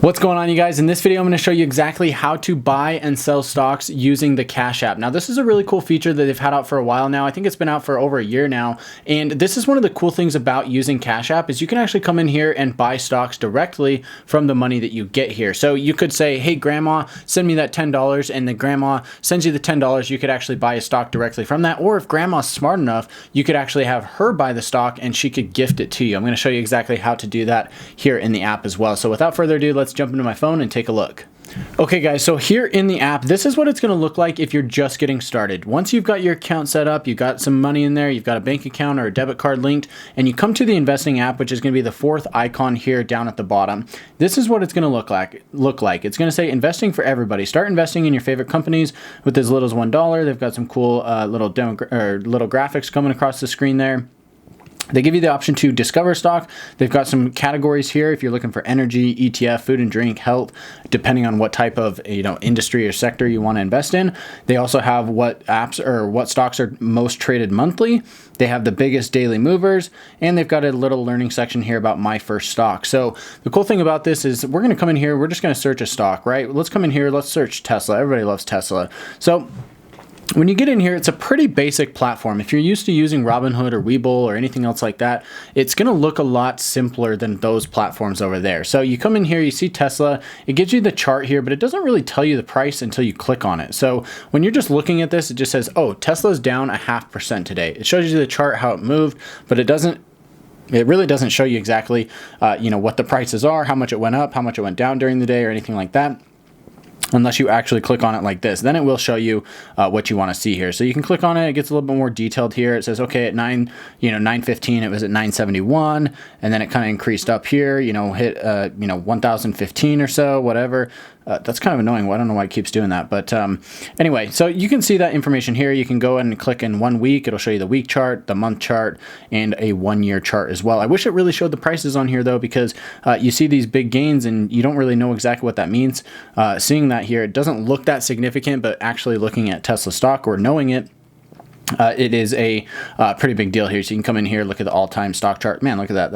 What's going on, you guys? In this video, I'm going to show you exactly how to buy and sell stocks using the Cash App. Now, this is a really cool feature that they've had out for a while now. I think it's been out for over a year now. And this is one of the cool things about using Cash App is you can actually come in here and buy stocks directly from the money that you get here. So you could say, hey, grandma, send me that $10, and the grandma sends you the $10. You could actually buy a stock directly from that. Or if grandma's smart enough, you could actually have her buy the stock and she could gift it to you. I'm going to show you exactly how to do that here in the app as well. So without further ado, let's jump into my phone and take a look. Okay guys, so here in the app, this is what it's going to look like if you're just getting started. Once you've got your account set up, you've got some money in there, you've got a bank account or a debit card linked, and you come to the investing app, which is going to be the fourth icon here down at the bottom. This is what it's going to look like. It's going to say investing for everybody. Start investing in your favorite companies with as little as $1. They've got some cool little graphics coming across the screen there. They give you the option to discover stock. They've got some categories here if you're looking for energy, ETF, food and drink, health, depending on what type of industry or sector you want to invest in. They also have what apps or what stocks are most traded monthly. They have the biggest daily movers, and they've got a little learning section here about my first stock. So the cool thing about this is we're going to come in here. We're just going to search a stock, right? Let's come in here. Let's search Tesla. Everybody loves Tesla. So when you get in here, it's a pretty basic platform. If you're used to using Robinhood or Webull or anything else like that, it's going to look a lot simpler than those platforms over there. So you come in here, you see Tesla, it gives you the chart here, but it doesn't really tell you the price until you click on it. So when you're just looking at this, it just says, oh, Tesla's down 0.5% today. It shows you the chart, how it moved, but it really doesn't show you exactly, what the prices are, how much it went up, how much it went down during the day or anything like that, unless you actually click on it like this. Then it will show you what you want to see here. So you can click on it. It gets a little bit more detailed here. It says, okay, at 9:15, it was at 971, and then it kind of increased up here, hit 1015 or so, whatever. That's kind of annoying. Well, I don't know why it keeps doing that. But anyway, so you can see that information here. You can go and click in 1 week. It'll show you the week chart, the month chart, and a 1 year chart as well. I wish it really showed the prices on here though, because you see these big gains and you don't really know exactly what that means. Seeing that here, it doesn't look that significant, but actually looking at Tesla stock or knowing it, it is a pretty big deal here. So you can come in here, look at the all-time stock chart. Man, look at that.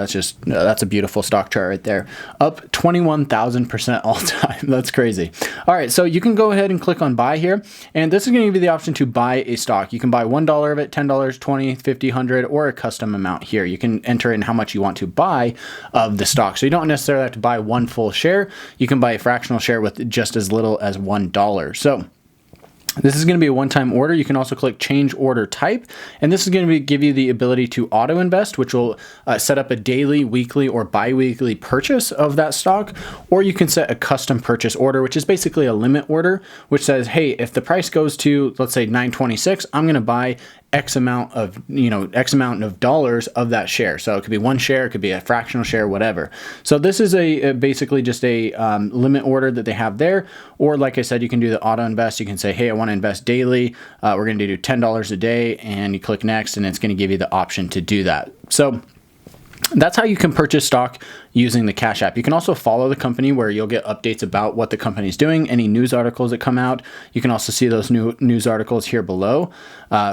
That's a beautiful stock chart right there. Up 21,000% all-time. That's crazy. All right, so you can go ahead and click on buy here, and this is going to give you the option to buy a stock. You can buy $1 of it, $10, $20, $50, $100, or a custom amount here. You can enter in how much you want to buy of the stock. So you don't necessarily have to buy one full share. You can buy a fractional share with just as little as $1. So this is going to be a one-time order. You can also click change order type, and this is going to give you the ability to auto invest, which will set up a daily, weekly, or bi-weekly purchase of that stock, or you can set a custom purchase order, which is basically a limit order, which says, hey, if the price goes to, let's say 926, I'm going to buy X amount of dollars of that share. So it could be one share, it could be a fractional share, whatever. So this is basically just a limit order that they have there. Or like I said, you can do the auto invest. You can say, hey, I want to invest daily. We're going to do $10 a day, and you click next, and it's going to give you the option to do that. So that's how you can purchase stock using the Cash App. You can also follow the company where you'll get updates about what the company is doing, any news articles that come out. You can also see those new news articles here below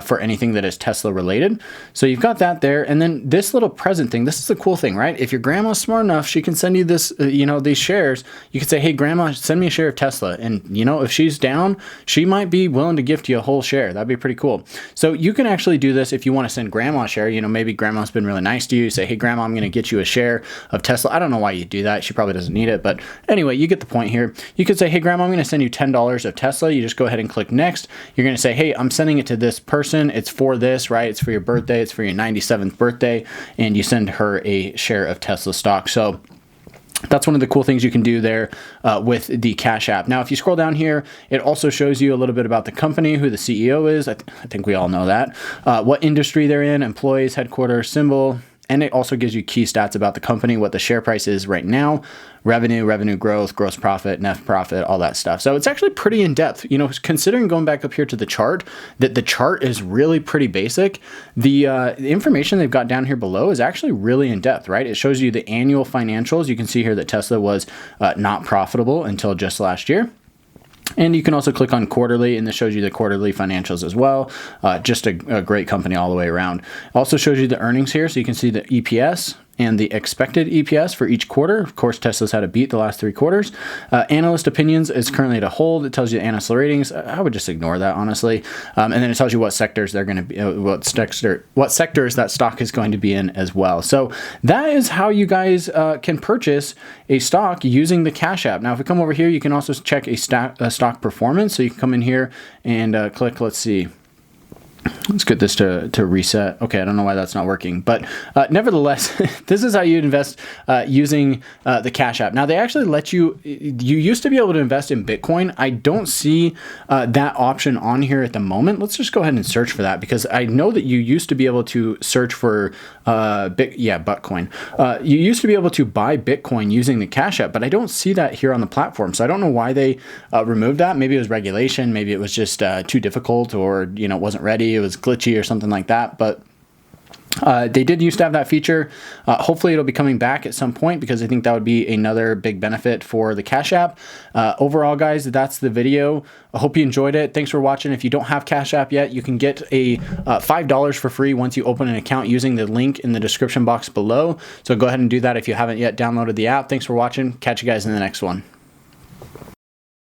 for anything that is Tesla related. So you've got that there. And then this little present thing, this is the cool thing, right? If your grandma's smart enough, she can send you this, these shares. You can say, hey, grandma, send me a share of Tesla. And, if she's down, she might be willing to gift you a whole share. That'd be pretty cool. So you can actually do this if you want to send grandma a share. Maybe grandma's been really nice to you. Say, hey, grandma, I'm going to get you a share of Tesla. I don't know why you do that. She probably doesn't need it. But anyway, you get the point here. You could say, hey, grandma, I'm going to send you $10 of Tesla. You just go ahead and click next. You're going to say, hey, I'm sending it to this person. It's for this, right? It's for your birthday. It's for your 97th birthday. And you send her a share of Tesla stock. So that's one of the cool things you can do there with the Cash App. Now, if you scroll down here, it also shows you a little bit about the company, who the CEO is. I think we all know that. What industry they're in, employees, headquarters, symbol. And it also gives you key stats about the company, what the share price is right now, revenue growth, gross profit, net profit, all that stuff. So it's actually pretty in-depth. Considering going back up here to the chart, that the chart is really pretty basic. The information they've got down here below is actually really in-depth, right? It shows you the annual financials. You can see here that Tesla was not profitable until just last year. And you can also click on quarterly, and this shows you the quarterly financials as well. Just a great company all the way around. Also shows you the earnings here, so you can see the EPS, and the expected EPS for each quarter. Of course, Tesla's had a beat the last 3 quarters. Analyst opinions is currently at a hold. It tells you analyst ratings. I would just ignore that, honestly. And then it tells you what sectors they're going to be, what sectors that stock is going to be in as well. So that is how you guys can purchase a stock using the Cash App. Now, if we come over here, you can also check a stock performance. So you can come in here and click, let's see. Let's get this to reset. Okay, I don't know why that's not working, but nevertheless, this is how you invest using the Cash App. Now, they actually let you used to be able to invest in Bitcoin. I don't see that option on here at the moment. Let's just go ahead and search for that, because I know that you used to be able to search for Bitcoin. You used to be able to buy Bitcoin using the Cash App, but I don't see that here on the platform. So I don't know why they removed that. Maybe it was regulation. Maybe it was just too difficult, or it wasn't ready. It was glitchy or something like that, but they did used to have that feature. Hopefully it'll be coming back at some point, because I think that would be another big benefit for the Cash App. Overall, guys, that's the video. I hope you enjoyed it. Thanks for watching. If you don't have Cash App yet, you can get a $5 for free once you open an account using the link in the description box below. So go ahead and do that if you haven't yet downloaded the app. Thanks for watching. Catch you guys in the next one.